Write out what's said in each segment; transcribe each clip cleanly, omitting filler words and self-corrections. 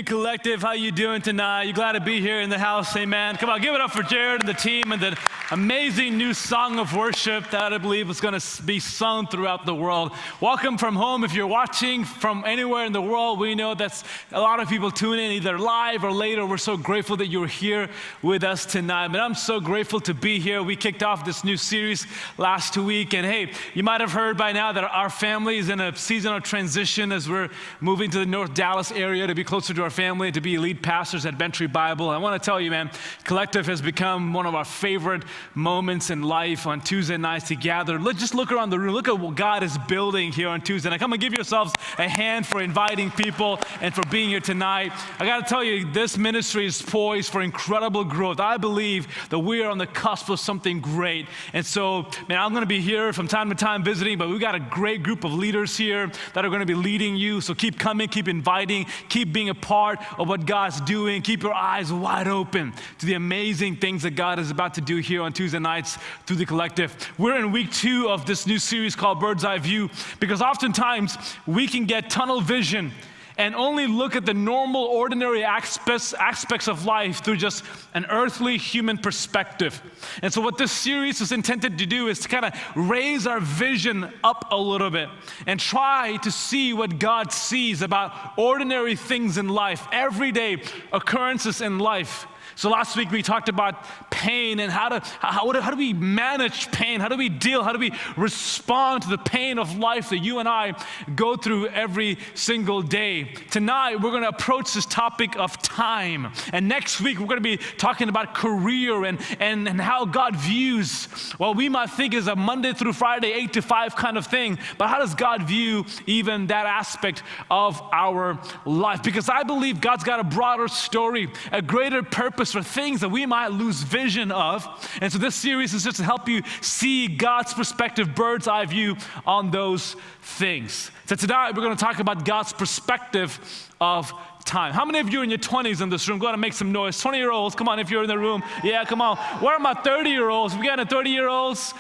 evening, Collective. How you doing tonight? You glad to be here in the house? Amen. Come on, give it up for Jared and the team and the amazing new song of worship that I believe is going to be sung throughout the world. Welcome from home. If you're watching from anywhere in the world, we know that's a lot of people tune in either live or later. We're so grateful that you're here with us tonight. But I'm so grateful to be here. We kicked off this new series last week. And hey, you might have heard by now that our family is in a season of transition as we're moving to the North Dallas area to be closer to our family, to be lead pastors at Bentry Bible. I want to tell you, man, Collective has become one of our favorite moments in life on Tuesday nights to gather. Just look around the room. Look at what God is building here on Tuesday night. Come and give yourselves a hand for inviting people and for being here tonight. I got to tell you, this ministry is poised for incredible growth. I believe that we are on the cusp of something great. And so, man, I'm going to be here from time to time visiting, but we've got a great group of leaders here that are going to be leading you. So keep coming, keep inviting, keep being a part of what God's doing. Keep your eyes wide open to the amazing things that God is about to do here on Tuesday nights through the Collective. We're in week 2 of this new series called Bird's Eye View, because oftentimes we can get tunnel vision and only look at the normal, ordinary aspects of life through just an earthly human perspective. And so what this series is intended to do is to kind of raise our vision up a little bit and try to see what God sees about ordinary things in life, everyday occurrences in life. So last week we talked about pain and how do we manage pain? How do we deal? How do we respond to the pain of life that you and I go through every single day? Tonight we're going to approach this topic of time. And next week we're going to be talking about career and how God views what we might think is a Monday through Friday 8 to 5 kind of thing. But how does God view even that aspect of our life? Because I believe God's got a broader story, a greater purpose for things that we might lose vision of. And so this series is just to help you see God's perspective, bird's eye view on those things. So tonight we're going to talk about God's perspective of time. How many of you are in your 20s in this room? Go ahead and make some noise. 20-year-olds, come on if you're in the room. Yeah, come on. Where are my 30-year-olds? We got any 30-year-olds?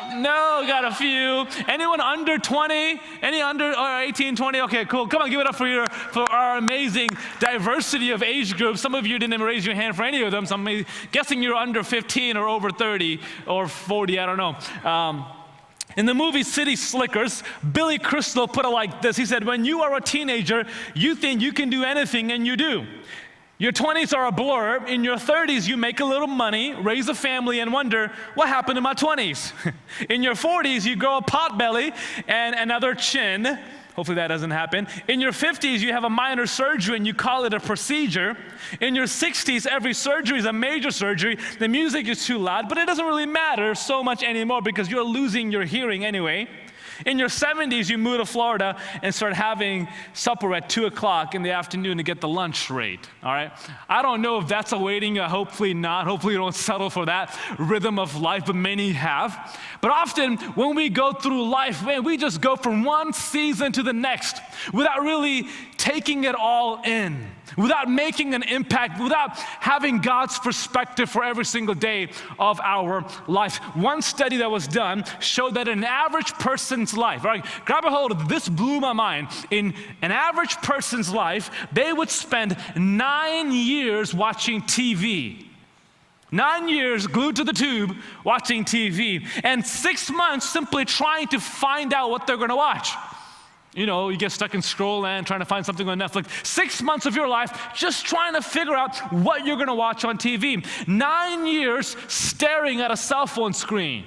No, got a few. Anyone under 20? Any under or 18, 20? Okay, cool. Come on, give it up for our amazing diversity of age groups. Some of you didn't even raise your hand for any of them, so I'm guessing you're under 15 or over 30 or 40, I don't know. In the movie City Slickers, Billy Crystal put it like this. He said, when you are a teenager, you think you can do anything, and you do. Your 20s are a blur. In your 30s, you make a little money, raise a family, and wonder, what happened to my 20s? In your 40s, you grow a pot belly and another chin. Hopefully that doesn't happen. In your 50s, you have a minor surgery and you call it a procedure. In your 60s, every surgery is a major surgery. The music is too loud, but it doesn't really matter so much anymore because you're losing your hearing anyway. In your 70s, you move to Florida and start having supper at 2 o'clock in the afternoon to get the lunch rate, all right? I don't know if that's awaiting you. Hopefully not. Hopefully you don't settle for that rhythm of life, but many have. But often when we go through life, man, we just go from one season to the next without really taking it all in, without making an impact, without having God's perspective for every single day of our life. One study that was done showed that an average person's life, all right, grab a hold of this, blew my mind. In an average person's life, they would spend 9 years watching TV. 9 years glued to the tube watching TV, and 6 months simply trying to find out what they're going to watch. You know, you get stuck in scroll land trying to find something on Netflix. 6 months of your life just trying to figure out what you're going to watch on TV. 9 years staring at a cell phone screen,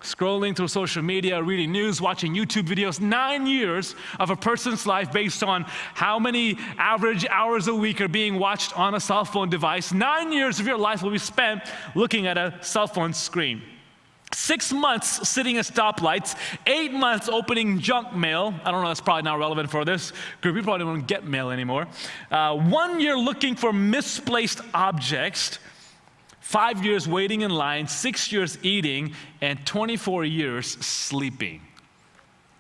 scrolling through social media, reading news, watching YouTube videos. 9 years of a person's life based on how many average hours a week are being watched on a cell phone device. 9 years of your life will be spent looking at a cell phone screen. 6 months sitting at stoplights, 8 months opening junk mail. I don't know, that's probably not relevant for this group. You probably don't get mail anymore. 1 year looking for misplaced objects, 5 years waiting in line, 6 years eating, and 24 years sleeping.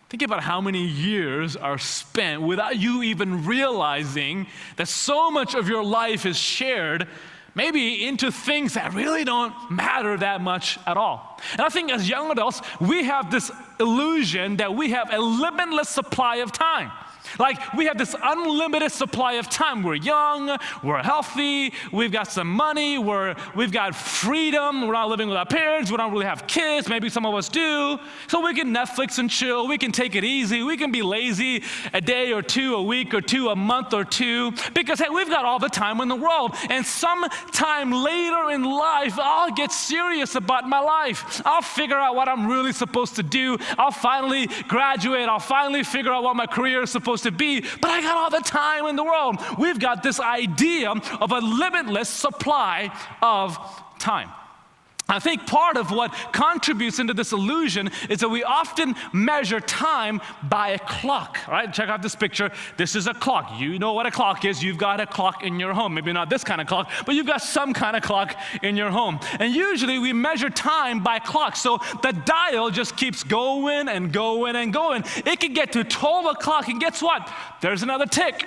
Think about how many years are spent without you even realizing that so much of your life is shared maybe into things that really don't matter that much at all. And I think as young adults, we have this illusion that we have a limitless supply of time. Like we have this unlimited supply of time. We're young, we're healthy, we've got some money, we've got freedom, we're not living with our parents, we don't really have kids, maybe some of us do. So we can Netflix and chill, we can take it easy, we can be lazy a day or two, a week or two, a month or two, because hey, we've got all the time in the world. And sometime later in life, I'll get serious about my life. I'll figure out what I'm really supposed to do. I'll finally graduate, I'll finally figure out what my career is supposed to be, but I got all the time in the world. We've got this idea of a limitless supply of time. I think part of what contributes into this illusion is that we often measure time by a clock, right? Check out this picture. This is a clock. You know what a clock is. You've got a clock in your home. Maybe not this kind of clock, but you've got some kind of clock in your home. And usually we measure time by clock. So the dial just keeps going and going and going. It can get to 12 o'clock, and guess what? There's another tick.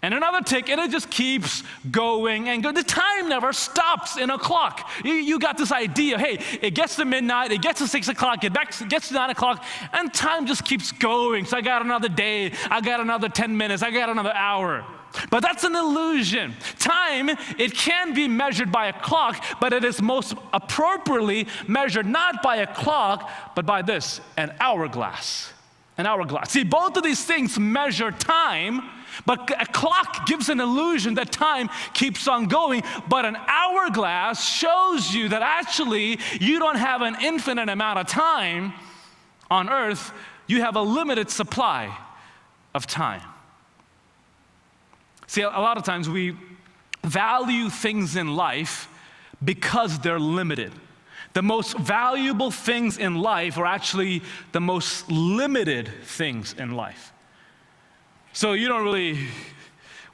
And another tick, and it just keeps going and going. The time never stops in a clock. You got this idea, hey, it gets to midnight, it gets to 6 o'clock, it gets to 9 o'clock, and time just keeps going. So I got another day, I got another 10 minutes, I got another hour. But that's an illusion. Time, it can be measured by a clock, but it is most appropriately measured not by a clock, but by this, an hourglass. An hourglass. See, both of these things measure time, but a clock gives an illusion that time keeps on going, but an hourglass shows you that actually you don't have an infinite amount of time on earth, you have a limited supply of time. See, a lot of times we value things in life because they're limited. The most valuable things in life are actually the most limited things in life. So you don't really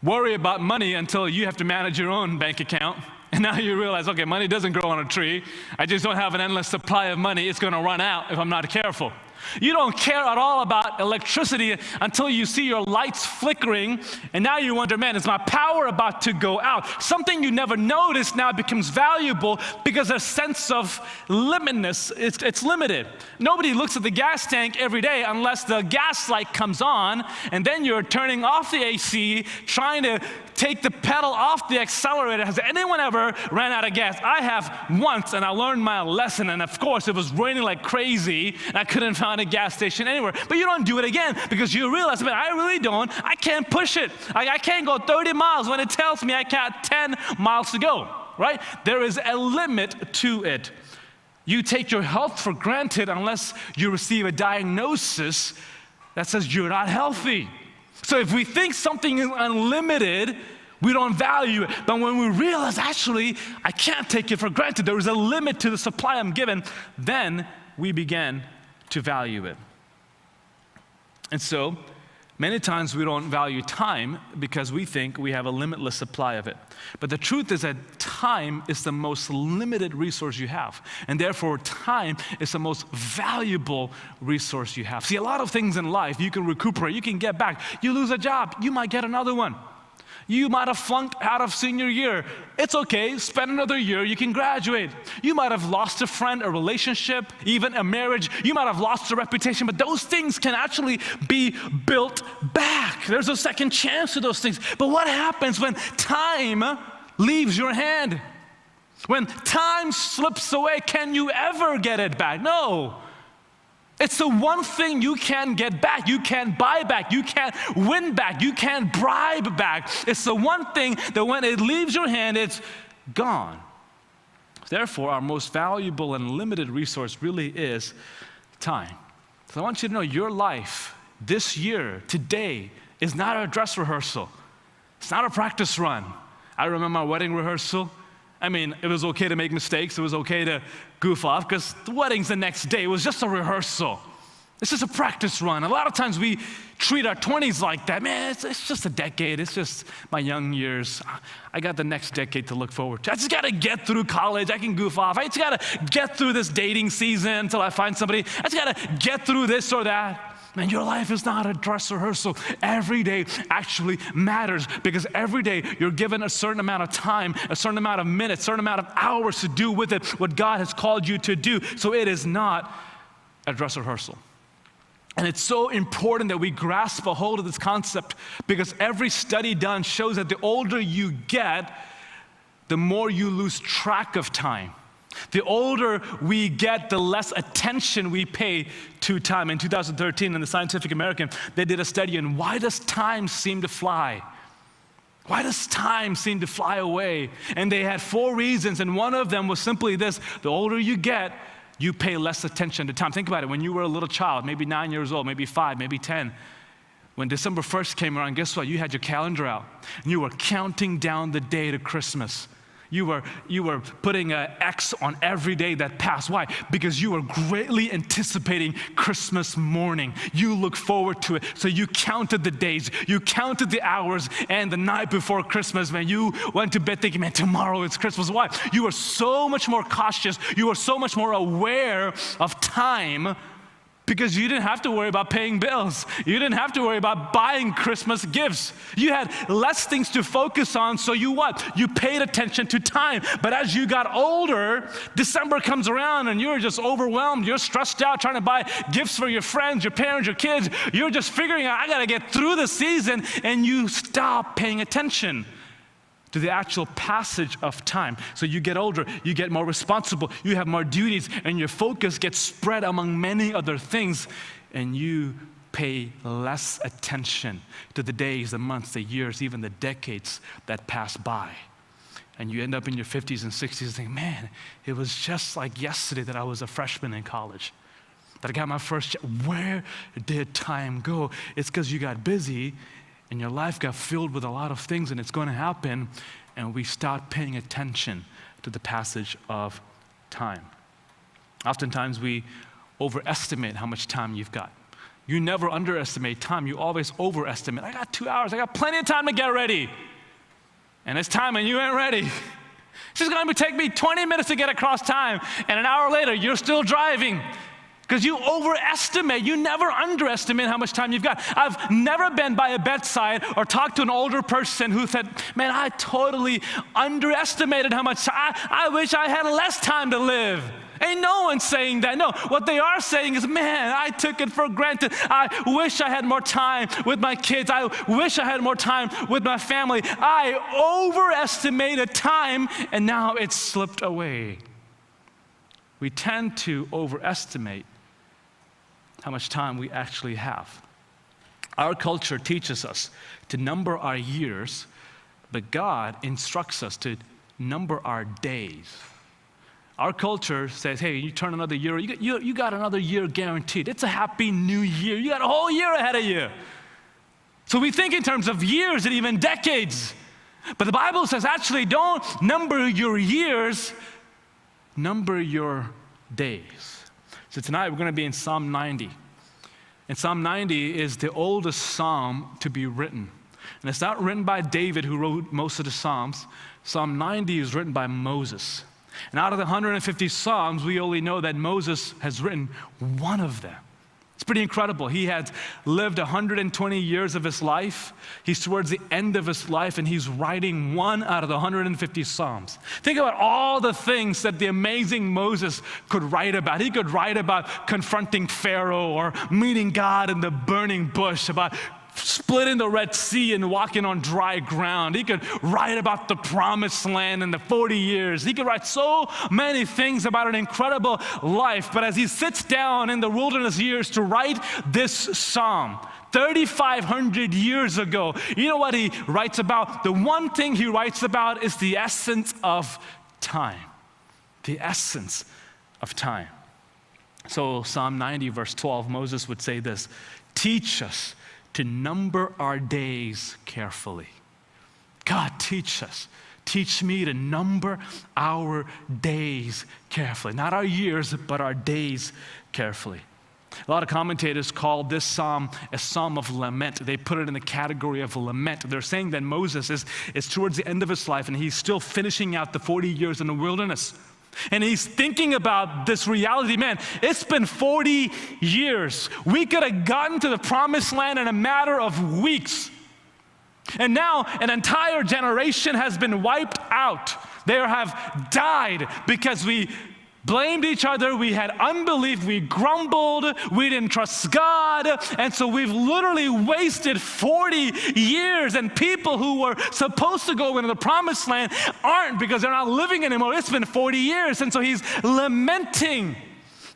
worry about money until you have to manage your own bank account. And now you realize, okay, money doesn't grow on a tree. I just don't have an endless supply of money. It's going to run out if I'm not careful. You don't care at all about electricity until you see your lights flickering, and now you wonder, man, is my power about to go out? Something you never noticed now becomes valuable because a sense of limitedness, it's limited. Nobody looks at the gas tank every day unless the gas light comes on, and then you're turning off the AC, trying to take the pedal off the accelerator. Has anyone ever ran out of gas? I have once, and I learned my lesson, and of course it was raining like crazy, and I couldn't find a gas station anywhere. But you don't do it again because you realize, man, I can't push it. I can't go 30 miles when it tells me I got 10 miles to go, right? There is a limit to it. You take your health for granted unless you receive a diagnosis that says you're not healthy. So if we think something is unlimited, we don't value it. But when we realize, actually, I can't take it for granted, there is a limit to the supply I'm given, then we begin to value it. And so, many times we don't value time because we think we have a limitless supply of it. But the truth is that time is the most limited resource you have. And therefore, time is the most valuable resource you have. See, a lot of things in life, you can recuperate, you can get back. You lose a job, you might get another one. You might have flunked out of senior year. It's okay, spend another year, you can graduate. You might have lost a friend, a relationship, even a marriage. You might have lost a reputation, but those things can actually be built back. There's a second chance to those things. But what happens when time leaves your hand? When time slips away, can you ever get it back? No. It's the one thing you can get back. You can't buy back. You can't win back. You can't bribe back. It's the one thing that when it leaves your hand, it's gone. Therefore, our most valuable and limited resource really is time. So I want you to know your life this year, today, is not a dress rehearsal. It's not a practice run. I remember my wedding rehearsal. I mean, it was okay to make mistakes. It was okay to goof off because the wedding's the next day. It was just a rehearsal. It's just a practice run. A lot of times we treat our 20s like that. Man, it's just a decade. It's just my young years. I got the next decade to look forward to. I just got to get through college. I can goof off. I just got to get through this dating season until I find somebody. I just got to get through this or that. Man, your life is not a dress rehearsal. Every day actually matters because every day you're given a certain amount of time, a certain amount of minutes, a certain amount of hours to do with it what God has called you to do. So it is not a dress rehearsal. And it's so important that we grasp a hold of this concept, because every study done shows that the older you get, the more you lose track of time. The older we get, the less attention we pay to time. In 2013, in the Scientific American, they did a study on why does time seem to fly? Why does time seem to fly away? And they had 4 reasons, and one of them was simply this: the older you get, you pay less attention to time. Think about it. When you were a little child, maybe 9 years old, maybe 5, maybe 10, when December 1st came around, guess what? You had your calendar out, and you were counting down the day to Christmas. You were putting an X on every day that passed. Why? Because you were greatly anticipating Christmas morning. You looked forward to it. So you counted the days, you counted the hours, and the night before Christmas, man, you went to bed thinking, man, tomorrow is Christmas. Why? You were so much more cautious. You were so much more aware of time, because you didn't have to worry about paying bills. You didn't have to worry about buying Christmas gifts. You had less things to focus on, so you what? You paid attention to time. But as you got older, December comes around and you're just overwhelmed. You're stressed out trying to buy gifts for your friends, your parents, your kids. You're just figuring out, I gotta get through the season, and you stop paying attention to the actual passage of time. So you get older, you get more responsible, you have more duties, and your focus gets spread among many other things, and you pay less attention to the days, the months, the years, even the decades that pass by. And you end up in your 50s and 60s thinking, man, it was just like yesterday that I was a freshman in college, that I got my first job. Where did time go? It's because you got busy, and your life got filled with a lot of things, and it's going to happen, and we start paying attention to the passage of time. Oftentimes we overestimate how much time you've got. You never underestimate time, you always overestimate. I got 2 hours, I got plenty of time to get ready. And it's time and you ain't ready. It's just gonna take me 20 minutes to get across time, and an hour later you're still driving. Because you overestimate, you never underestimate how much time you've got. I've never been by a bedside or talked to an older person who said, man, I totally underestimated how much I wish I had less time to live. Ain't no one saying that. No, what they are saying is, man, I took it for granted. I wish I had more time with my kids. I wish I had more time with my family. I overestimated time, and now it's slipped away. We tend to overestimate how much time we actually have. Our culture teaches us to number our years, but God instructs us to number our days. Our culture says, hey, you turn another year, you got another year guaranteed. It's a happy new year. You got a whole year ahead of you. So we think in terms of years and even decades. But the Bible says, actually, don't number your years, number your days. So tonight we're going to be in Psalm 90. And Psalm 90 is the oldest psalm to be written. And it's not written by David, who wrote most of the Psalms. Psalm 90 is written by Moses. And out of the 150 Psalms, we only know that Moses has written one of them. It's pretty incredible. He had lived 120 years of his life. He's towards the end of his life, and he's writing one out of the 150 Psalms. Think about all the things that the amazing Moses could write about. He could write about confronting Pharaoh, or meeting God in the burning bush, about splitting the Red Sea and walking on dry ground. He could write about the promised land in the 40 years. He could write so many things about an incredible life. But as he sits down in the wilderness years to write this psalm, 3,500 years ago, you know what he writes about? The one thing he writes about is the essence of time. The essence of time. So Psalm 90, verse 12, Moses would say this: teach us to number our days carefully. God, teach us. Teach me to number our days carefully. Not our years, but our days carefully. A lot of commentators call this psalm a psalm of lament. They put it in the category of lament. They're saying that Moses is towards the end of his life, and he's still finishing out the 40 years in the wilderness. And he's thinking about this reality. Man, it's been 40 years. We could have gotten to the promised land in a matter of weeks. And now an entire generation has been wiped out. They have died because we blamed each other, we had unbelief, we grumbled, we didn't trust God, and so we've literally wasted 40 years, and people who were supposed to go into the promised land aren't because they're not living anymore. It's been 40 years, and so he's lamenting.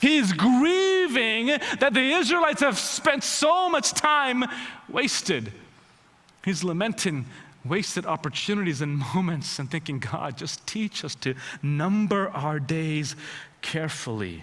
He's grieving that the Israelites have spent so much time wasted. He's lamenting wasted opportunities and moments and thinking, God, just teach us to number our days carefully.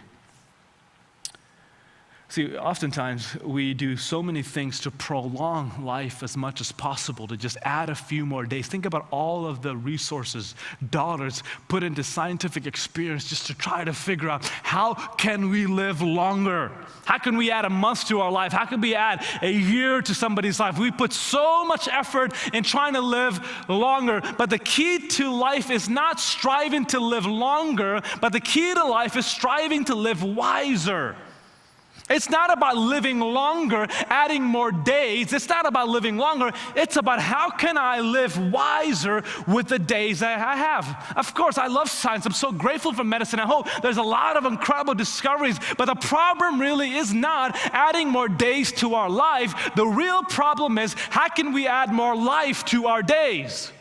See, oftentimes we do so many things to prolong life as much as possible, to just add a few more days. Think about all of the resources, dollars put into scientific experience just to try to figure out how can we live longer? How can we add a month to our life? How can we add a year to somebody's life? We put so much effort in trying to live longer, but the key to life is not striving to live longer, but the key to life is striving to live wiser. It's not about living longer, adding more days. It's not about living longer. It's about how can I live wiser with the days that I have. Of course, I love science. I'm so grateful for medicine. I hope there's a lot of incredible discoveries. But the problem really is not adding more days to our life. The real problem is how can we add more life to our days?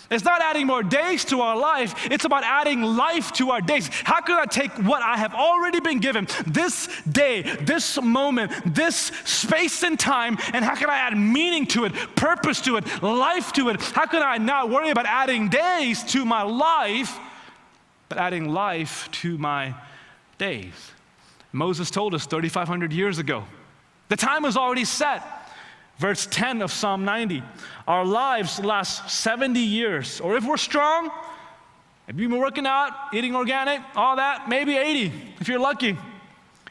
It's not adding more days to our life, it's about adding life to our days. How can I take what I have already been given, this day, this moment, this space and time, and how can I add meaning to it, purpose to it, life to it? How can I not worry about adding days to my life, but adding life to my days? Moses told us 3,500 years ago. The time was already set. Verse 10 of Psalm 90, our lives last 70 years, or if we're strong, if you've been working out, eating organic, all that, maybe 80, if you're lucky.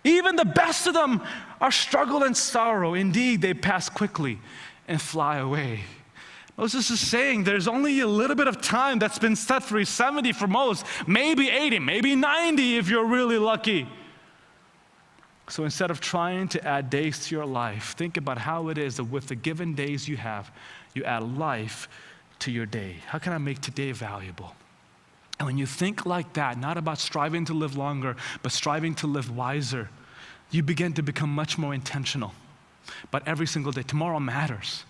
Even the best of them are struggle and sorrow. Indeed, they pass quickly and fly away. Moses is saying there's only a little bit of time that's been set for 70 for most, maybe 80, maybe 90 if you're really lucky. So instead of trying to add days to your life, think about how it is that with the given days you have, you add life to your day. How can I make today valuable? And when you think like that, not about striving to live longer, but striving to live wiser, you begin to become much more intentional. But every single day, tomorrow matters.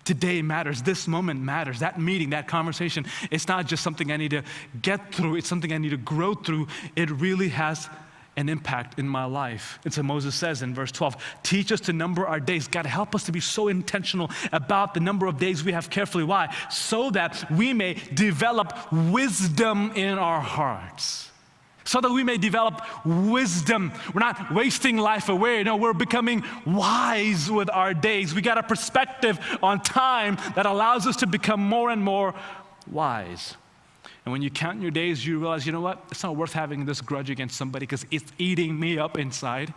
Today matters. This moment matters. That meeting, that conversation, it's not just something I need to get through. It's something I need to grow through. It really has an impact in my life. And so Moses says in verse 12, teach us to number our days. God, help us to be so intentional about the number of days we have carefully. Why? So that we may develop wisdom in our hearts. So that we may develop wisdom. We're not wasting life away. No, we're becoming wise with our days. We got a perspective on time that allows us to become more and more wise. And when you count your days, you realize, you know what? It's not worth having this grudge against somebody because it's eating me up inside.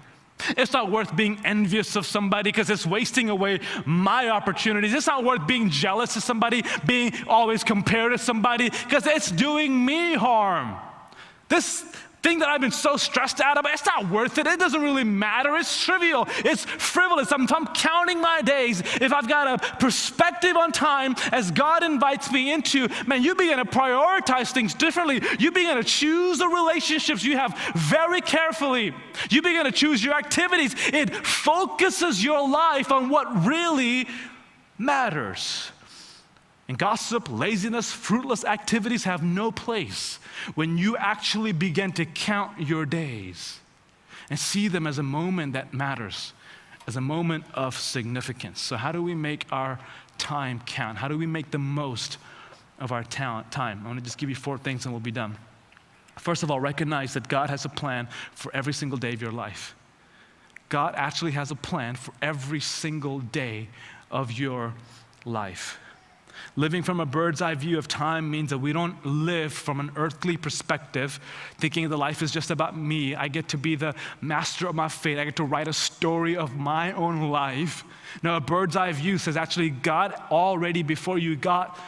It's not worth being envious of somebody because it's wasting away my opportunities. It's not worth being jealous of somebody, being always compared to somebody because it's doing me harm. This thing that I've been so stressed out about, it's not worth it. It doesn't really matter. It's trivial. It's frivolous. I'm counting my days. If I've got a perspective on time as God invites me into, man, you begin to prioritize things differently. You begin to choose the relationships you have very carefully. You begin to choose your activities. It focuses your life on what really matters. And gossip, laziness, fruitless activities have no place when you actually begin to count your days and see them as a moment that matters, as a moment of significance. So how do we make our time count? How do we make the most of our time? I want to just give you 4 things and we'll be done. First of all, recognize that God has a plan for every single day of your life. God actually has a plan for every single day of your life. Living from a bird's eye view of time means that we don't live from an earthly perspective, thinking that life is just about me. I get to be the master of my fate. I get to write a story of my own life. No, a bird's eye view says actually God already before you got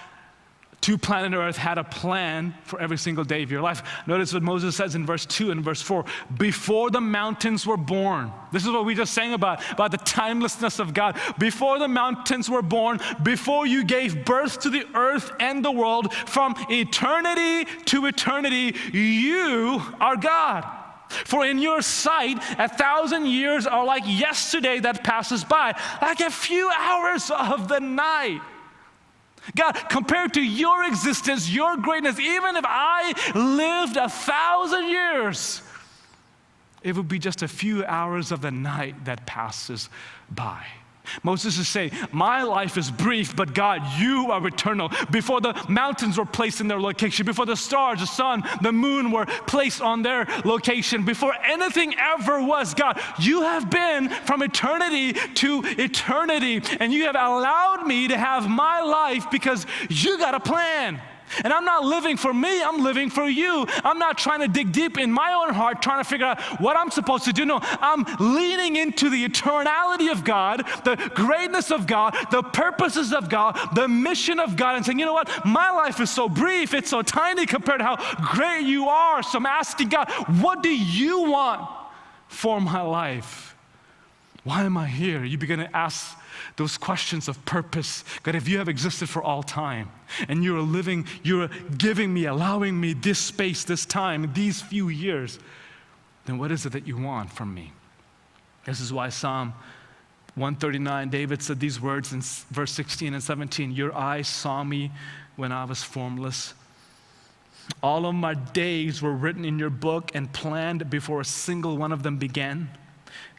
to planet Earth had a plan for every single day of your life. Notice what Moses says in verse 2 and verse 4. Before the mountains were born. This is what we just sang about the timelessness of God. Before the mountains were born, before you gave birth to the earth and the world, from eternity to eternity, you are God. For in your sight, 1,000 years are like yesterday that passes by, like a few hours of the night. God, compared to your existence, your greatness, even if I lived 1,000 years, it would be just a few hours of the night that passes by. Moses is saying, my life is brief, but God, you are eternal. Before the mountains were placed in their location, before the stars, the sun, the moon were placed on their location, before anything ever was, God, you have been from eternity to eternity, and you have allowed me to have my life because you got a plan. And I'm not living for me, I'm living for you. I'm not trying to dig deep in my own heart, trying to figure out what I'm supposed to do. No, I'm leaning into the eternality of God, the greatness of God, the purposes of God, the mission of God, and saying, you know what, my life is so brief, it's so tiny compared to how great you are. So I'm asking God, what do you want for my life? Why am I here? You begin to ask those questions of purpose. God, if you have existed for all time and you're living, you're giving me, allowing me this space, this time, these few years, then what is it that you want from me? This is why Psalm 139, David said these words in verse 16 and 17, your eyes saw me when I was formless. All of my days were written in your book and planned before a single one of them began.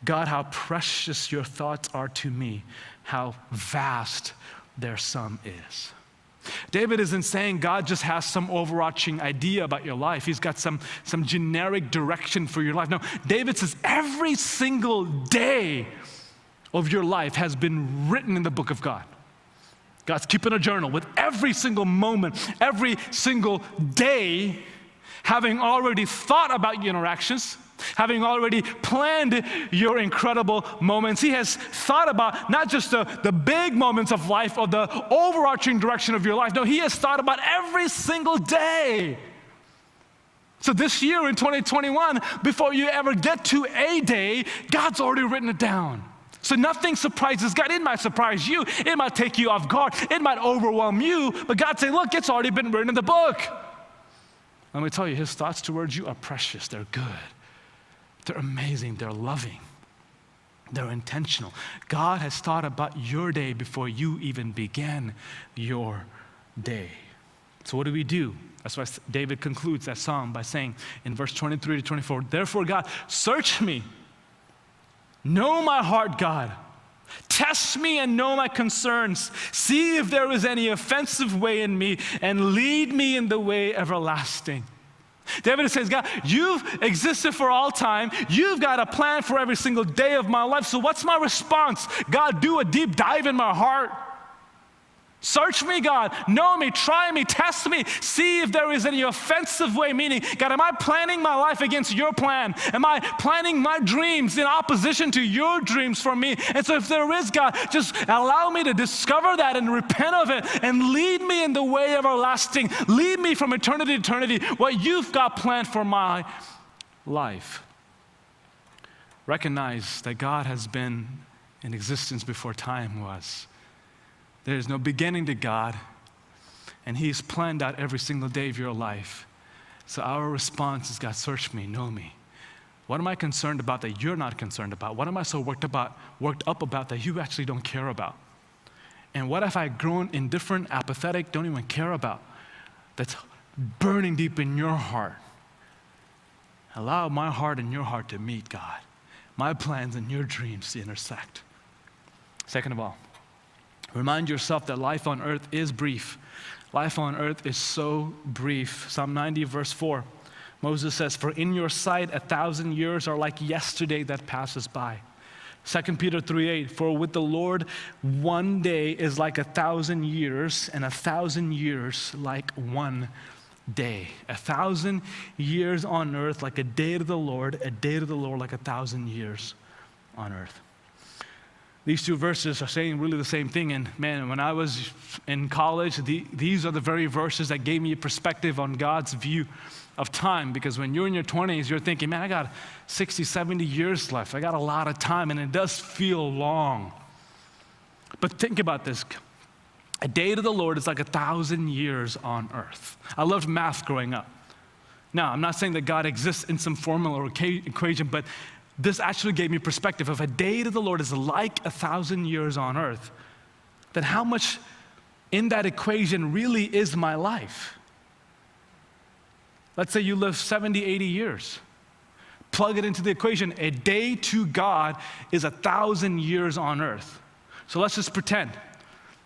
God, how precious your thoughts are to me, how vast their sum is. David isn't saying God just has some overarching idea about your life. He's got some generic direction for your life. No, David says every single day of your life has been written in the book of God. God's keeping a journal with every single moment, every single day, having already thought about your interactions, having already planned your incredible moments. He has thought about not just the big moments of life or the overarching direction of your life. No, he has thought about every single day. So this year in 2021, before you ever get to a day, God's already written it down. So nothing surprises God. It might surprise you. It might take you off guard. It might overwhelm you. But God say, look, it's already been written in the book. Let me tell you, his thoughts towards you are precious. They're good. They're amazing, they're loving, they're intentional. God has thought about your day before you even began your day. So what do we do? That's why David concludes that psalm by saying in verse 23 to 24, therefore God, search me, know my heart, God. Test me and know my concerns. See if there is any offensive way in me and lead me in the way everlasting. David says, God, you've existed for all time. You've got a plan for every single day of my life. So what's my response? God, do a deep dive in my heart. Search me, God. Know me, try me, test me. See if there is any offensive way, meaning, God, am I planning my life against your plan? Am I planning my dreams in opposition to your dreams for me? And so if there is, God, just allow me to discover that and repent of it and lead me in the way everlasting. Lead me from eternity to eternity, what you've got planned for my life. Recognize that God has been in existence before time was. There is no beginning to God, and he's planned out every single day of your life. So our response is, God, search me, know me. What am I concerned about that you're not concerned about? What am I so worked up about that you actually don't care about? And what have I grown indifferent, apathetic, don't even care about, that's burning deep in your heart? Allow my heart and your heart to meet, God. My plans and your dreams to intersect. Second of all, remind yourself that life on earth is brief. Life on earth is so brief. Psalm 90, verse 4, Moses says, for in your sight 1,000 years are like yesterday that passes by. 2 Peter 3:8, for with the Lord one day is like 1,000 years, and 1,000 years like one day. 1,000 years on earth like a day to the Lord like 1,000 years on earth. These two verses are saying really the same thing. And man, when I was in college, these are the very verses that gave me a perspective on God's view of time. Because when you're in your 20s, you're thinking, man, I got 60, 70 years left. I got a lot of time, and it does feel long. But think about this. A day to the Lord is like 1,000 years on earth. I loved math growing up. Now, I'm not saying that God exists in some formula or equation, but this actually gave me perspective. If a day to the Lord is like 1,000 years on earth, then how much in that equation really is my life? Let's say you live 70, 80 years. Plug it into the equation. A day to God is 1,000 years on earth. So let's just pretend.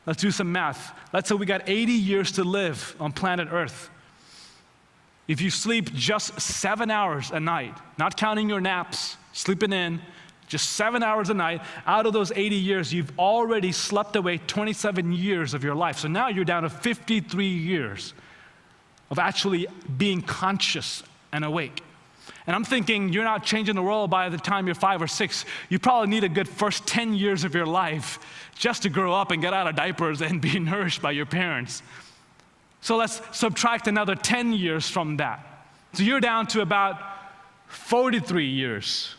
Let's do some math. Let's say we got 80 years to live on planet Earth. If you sleep just 7 hours a night, not counting your naps, sleeping in, just 7 hours a night, out of those 80 years, you've already slept away 27 years of your life. So now you're down to 53 years of actually being conscious and awake. And I'm thinking you're not changing the world by the time you're 5 or 6. You probably need a good first 10 years of your life just to grow up and get out of diapers and be nourished by your parents. So let's subtract another 10 years from that. So you're down to about 43 years,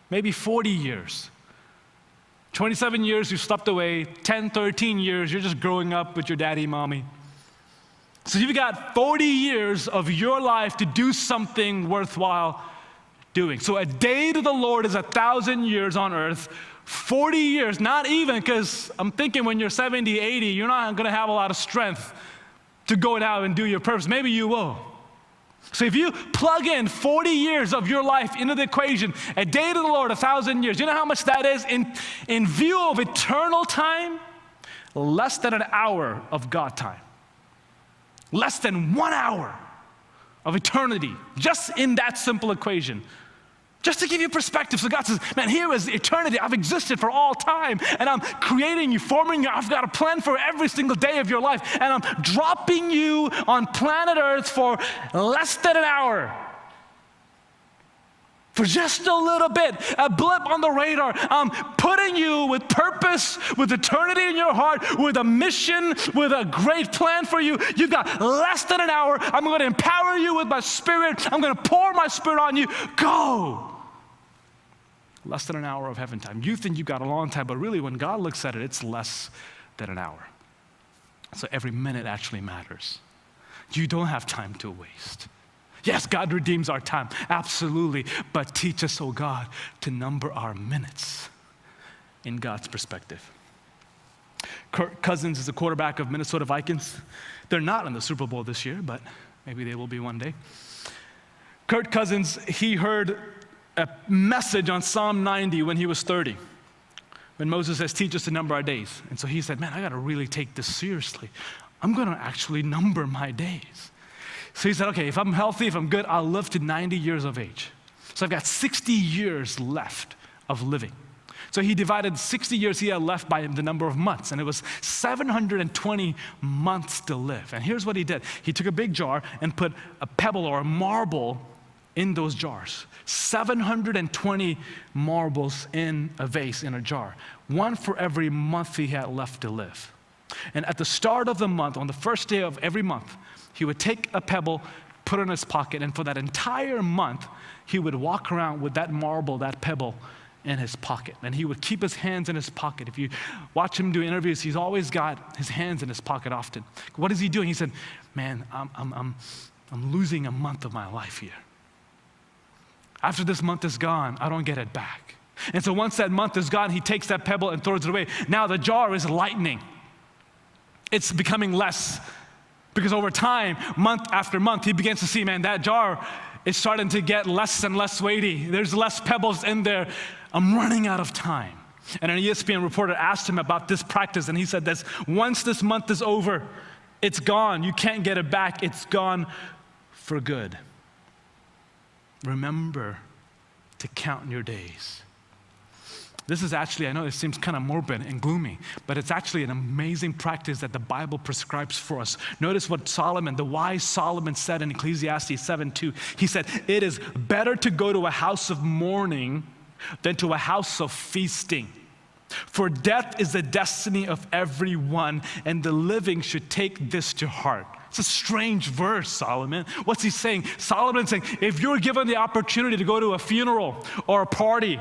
maybe 40 years. 27 years you slept away, 10, 13 years you're just growing up with your daddy, mommy. So you've got 40 years of your life to do something worthwhile doing. So a day to the Lord is 1,000 years on earth. 40 years, not even, because I'm thinking when you're 70, 80, you're not going to have a lot of strength to go out and do your purpose. Maybe you will. So if you plug in 40 years of your life into the equation, a day to the Lord, 1,000 years, you know how much that is in view of eternal time? Less than an hour of God time. Less than 1 hour of eternity, just in that simple equation. Just to give you perspective. So God says, man, here is eternity. I've existed for all time, and I'm creating you, forming you. I've got a plan for every single day of your life, and I'm dropping you on planet Earth for less than an hour. For just a little bit, a blip on the radar. I'm putting you with purpose, with eternity in your heart, with a mission, with a great plan for you. You've got less than an hour. I'm going to empower you with my Spirit. I'm going to pour my Spirit on you. Go. Less than an hour of heaven time. You think you've got a long time, but really when God looks at it, it's less than an hour. So every minute actually matters. You don't have time to waste. Yes, God redeems our time, absolutely, but teach us, oh God, to number our minutes in God's perspective. Kirk Cousins is the quarterback of Minnesota Vikings. They're not in the Super Bowl this year, but maybe they will be one day. Kirk Cousins, he heard a message on Psalm 90 when he was 30, when Moses says, teach us to number our days. And so he said, man, I got to really take this seriously. I'm going to actually number my days. So he said, okay, if I'm healthy, if I'm good, I'll live to 90 years of age. So I've got 60 years left of living. So he divided 60 years he had left by the number of months, and it was 720 months to live. And here's what he did. He took a big jar and put a pebble or a marble in those jars. 720 marbles in a vase, in a jar. One for every month he had left to live. And at the start of the month, on the first day of every month, he would take a pebble, put it in his pocket, and for that entire month, he would walk around with that marble, that pebble, in his pocket. And he would keep his hands in his pocket. If you watch him do interviews, he's always got his hands in his pocket often. What is he doing? He said, man, I'm losing a month of my life here. After this month is gone, I don't get it back. And so once that month is gone, he takes that pebble and throws it away. Now the jar is lightening. It's becoming less. Because over time, month after month, he begins to see, man, that jar is starting to get less and less weighty. There's less pebbles in there. I'm running out of time. And an ESPN reporter asked him about this practice, and he said this, once this month is over, it's gone. You can't get it back. It's gone for good. Remember to count your days. This is actually, I know it seems kind of morbid and gloomy, but it's actually an amazing practice that the Bible prescribes for us. Notice what Solomon, the wise Solomon, said in Ecclesiastes 7:2. He said, it is better to go to a house of mourning than to a house of feasting. For death is the destiny of everyone, and the living should take this to heart. It's a strange verse, Solomon. What's he saying? Solomon's saying, if you're given the opportunity to go to a funeral or a party,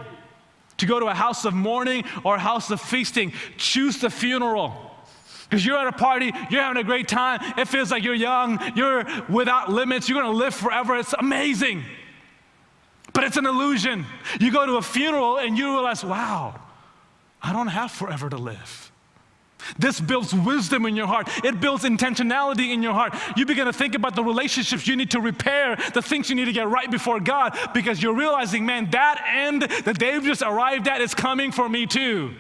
to go to a house of mourning or a house of feasting, choose the funeral. Because you're at a party, you're having a great time, it feels like you're young, you're without limits, you're gonna live forever, it's amazing. But it's an illusion. You go to a funeral and you realize, wow, I don't have forever to live. This builds wisdom in your heart. It builds intentionality in your heart. You begin to think about the relationships you need to repair, the things you need to get right before God, because you're realizing, man, that end that they've just arrived at is coming for me too.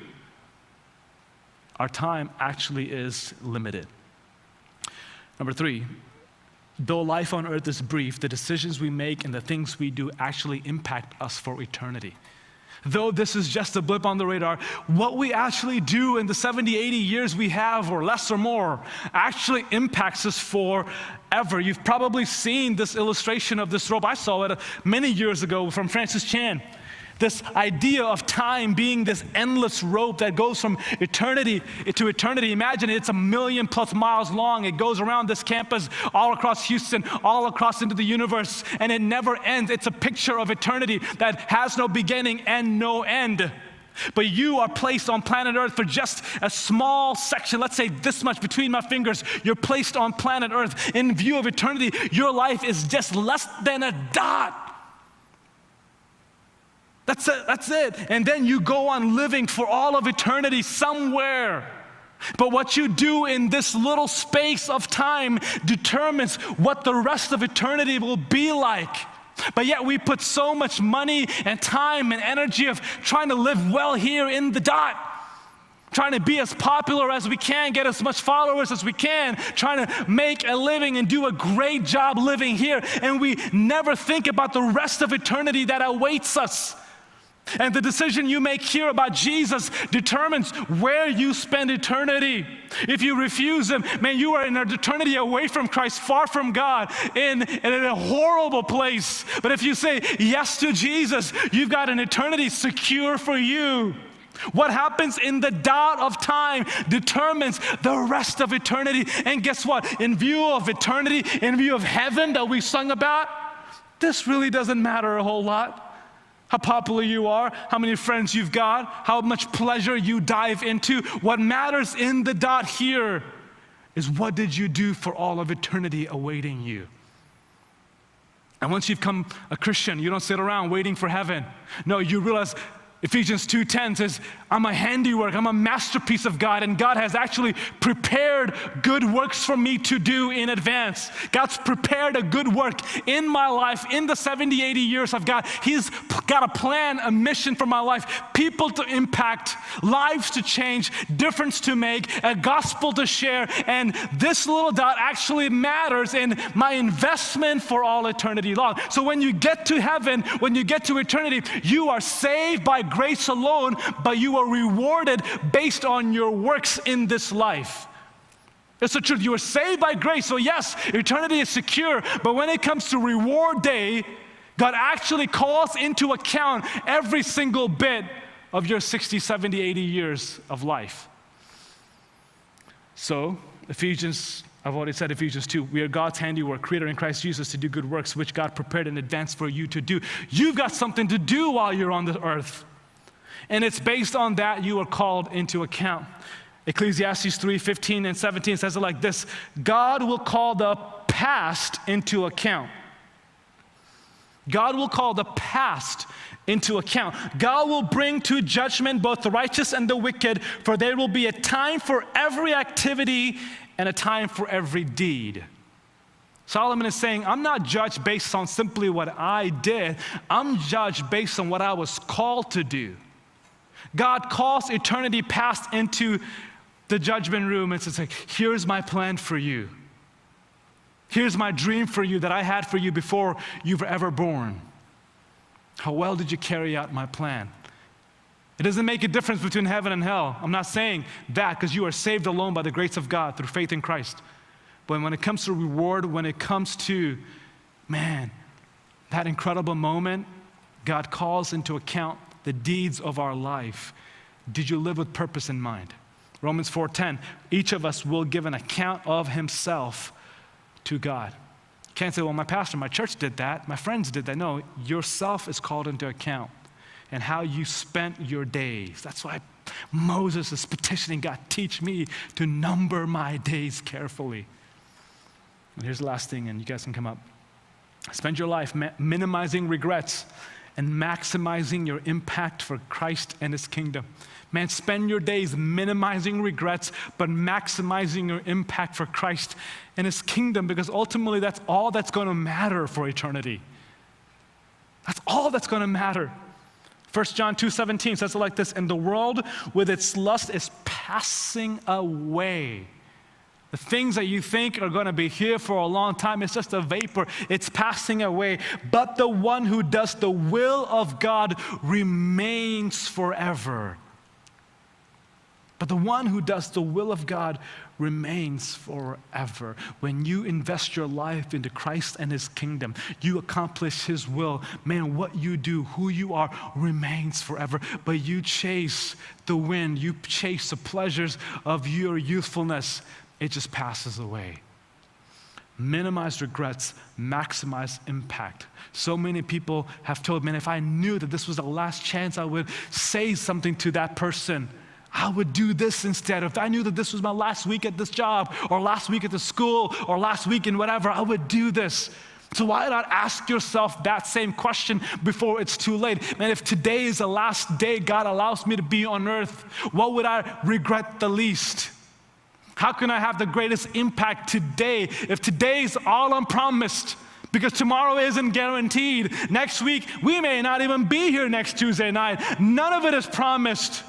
Our time actually is limited. Number 3, though life on earth is brief, the decisions we make and the things we do actually impact us for eternity. Though this is just a blip on the radar, what we actually do in the 70, 80 years we have, or less or more, actually impacts us forever. You've probably seen this illustration of this rope. I saw it many years ago from Francis Chan. This idea of time being this endless rope that goes from eternity to eternity. Imagine it's 1,000,000+ miles long. It goes around this campus, all across Houston, all across into the universe, and it never ends. It's a picture of eternity that has no beginning and no end. But you are placed on planet Earth for just a small section, let's say this much between my fingers. You're placed on planet Earth. In view of eternity, your life is just less than a dot. That's it. And then you go on living for all of eternity somewhere. But what you do in this little space of time determines what the rest of eternity will be like. But yet we put so much money and time and energy of trying to live well here in the dot. Trying to be as popular as we can, get as much followers as we can, trying to make a living and do a great job living here. And we never think about the rest of eternity that awaits us. And the decision you make here about Jesus determines where you spend eternity. If you refuse Him, man, you are in an eternity away from Christ, far from God, in a horrible place. But if you say yes to Jesus, you've got an eternity secure for you. What happens in the dot of time determines the rest of eternity. And guess what? In view of eternity, in view of heaven that we sung about, this really doesn't matter a whole lot. How popular you are, how many friends you've got, how much pleasure you dive into. What matters in the dot here is what did you do for all of eternity awaiting you. And once you've become a Christian, you don't sit around waiting for heaven. No, you realize Ephesians 2:10 says, I'm a handiwork, I'm a masterpiece of God, and God has actually prepared good works for me to do in advance. God's prepared a good work in my life, in the 70, 80 years I've got. He's got a plan, a mission for my life, people to impact, lives to change, difference to make, a gospel to share, and this little dot actually matters in my investment for all eternity long. So when you get to heaven, when you get to eternity, you are saved by grace alone, but you are rewarded based on your works in this life. It's the truth. You are saved by grace. So yes, eternity is secure, but when it comes to reward day, God actually calls into account every single bit of your 60, 70, 80 years of life. So, I've already said Ephesians 2, we are God's handiwork, created in Christ Jesus to do good works, which God prepared in advance for you to do. You've got something to do while you're on the earth. And it's based on that you are called into account. Ecclesiastes 3:15 and 17 says it like this: God will call the past into account. God will call the past into account. God will bring to judgment both the righteous and the wicked, for there will be a time for every activity and a time for every deed. Solomon is saying, I'm not judged based on simply what I did. I'm judged based on what I was called to do. God calls eternity past into the judgment room and says, like, here's my plan for you. Here's my dream for you that I had for you before you were ever born. How well did you carry out my plan? It doesn't make a difference between heaven and hell. I'm not saying that, because you are saved alone by the grace of God through faith in Christ. But when it comes to reward, when it comes to, man, that incredible moment, God calls into account the deeds of our life. Did you live with purpose in mind? Romans 4:10, each of us will give an account of himself to God. You can't say, well, my pastor, my church did that, my friends did that. No, yourself is called into account and how you spent your days. That's why Moses is petitioning God, teach me to number my days carefully. And here's the last thing, and you guys can come up. Spend your life minimizing regrets and maximizing your impact for Christ and his kingdom. Man, spend your days minimizing regrets, but maximizing your impact for Christ and his kingdom, because ultimately that's all that's going to matter for eternity. That's all that's going to matter. 1 John 2:17 says it like this, and the world with its lust is passing away. The things that you think are going to be here for a long time, it's just a vapor. It's passing away. But the one who does the will of God remains forever. But the one who does the will of God remains forever. When you invest your life into Christ and his kingdom, you accomplish his will. Man, what you do, who you are, remains forever. But you chase the wind, you chase the pleasures of your youthfulness, it just passes away. Minimize regrets, maximize impact. So many people have told me, if I knew that this was the last chance, I would say something to that person. I would do this instead. If I knew that this was my last week at this job, or last week at the school, or last week in whatever, I would do this. So why not ask yourself that same question before it's too late? Man, if today is the last day God allows me to be on earth, what would I regret the least? How can I have the greatest impact today if today is all I'm promised? Because tomorrow isn't guaranteed. Next week, we may not even be here next Tuesday night. None of it is promised.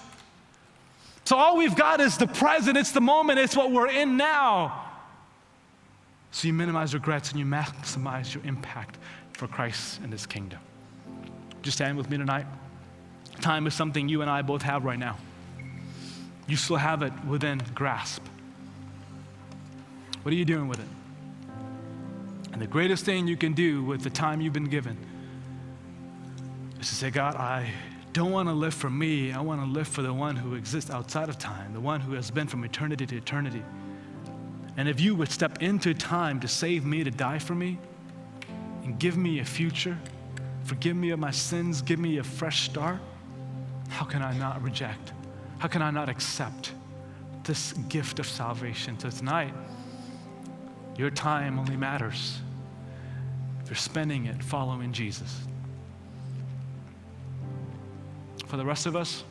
So all we've got is the present, it's the moment, it's what we're in now. So you minimize regrets and you maximize your impact for Christ and his kingdom. Just stand with me tonight. Time is something you and I both have right now. You still have it within grasp. What are you doing with it? And the greatest thing you can do with the time you've been given is to say, God, I don't want to live for me. I want to live for the one who exists outside of time, the one who has been from eternity to eternity. And if you would step into time to save me, to die for me, and give me a future, forgive me of my sins, give me a fresh start, how can I not reject? How can I not accept this gift of salvation? So tonight, your time only matters if you're spending it following Jesus. For the rest of us,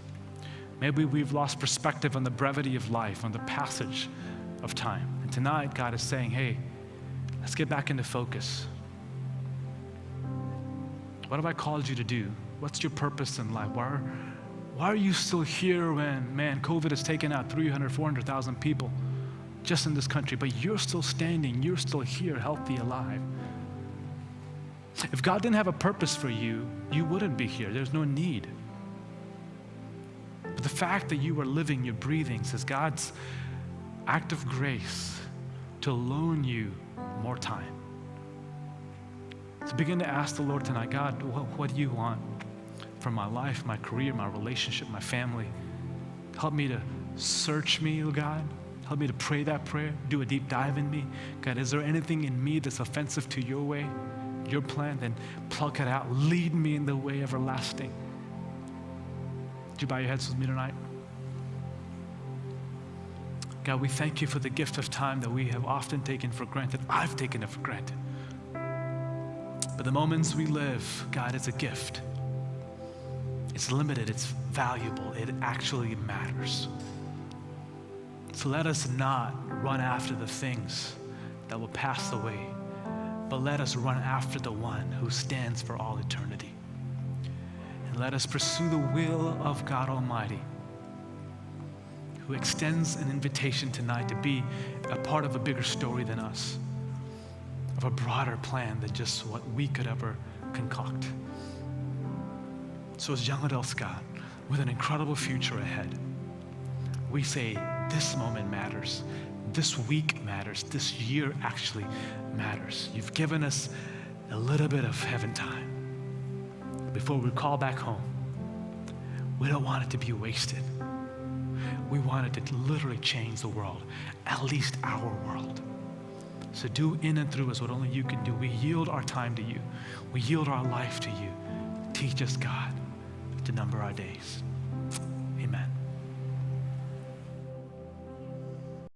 maybe we've lost perspective on the brevity of life, on the passage of time. And tonight, God is saying, hey, let's get back into focus. What have I called you to do? What's your purpose in life? Why are you still here when, man, COVID has taken out 300,000, 400,000 people just in this country, but you're still standing, you're still here, healthy, alive. If God didn't have a purpose for you, you wouldn't be here. There's no need. But the fact that you are living, you're breathing, says God's act of grace to loan you more time. So begin to ask the Lord tonight, God, what do you want from my life, my career, my relationship, my family? Help me to search me, oh God. Help me to pray that prayer, do a deep dive in me. God, is there anything in me that's offensive to your way, your plan? Then pluck it out. Lead me in the way everlasting. Would you bow your heads with me tonight? God, we thank you for the gift of time that we have often taken for granted. I've taken it for granted. But the moments we live, God, is a gift. It's limited, it's valuable, it actually matters. So let us not run after the things that will pass away, but let us run after the one who stands for all eternity. And let us pursue the will of God Almighty, who extends an invitation tonight to be a part of a bigger story than us, of a broader plan than just what we could ever concoct. So as young adults, God, with an incredible future ahead, we say this moment matters, this week matters, this year actually matters. You've given us a little bit of heaven time before we call back home. We don't want it to be wasted. We want it to literally change the world, at least our world. So do in and through us what only you can do. We yield our time to you. We yield our life to you. Teach us, God, to number our days. Amen.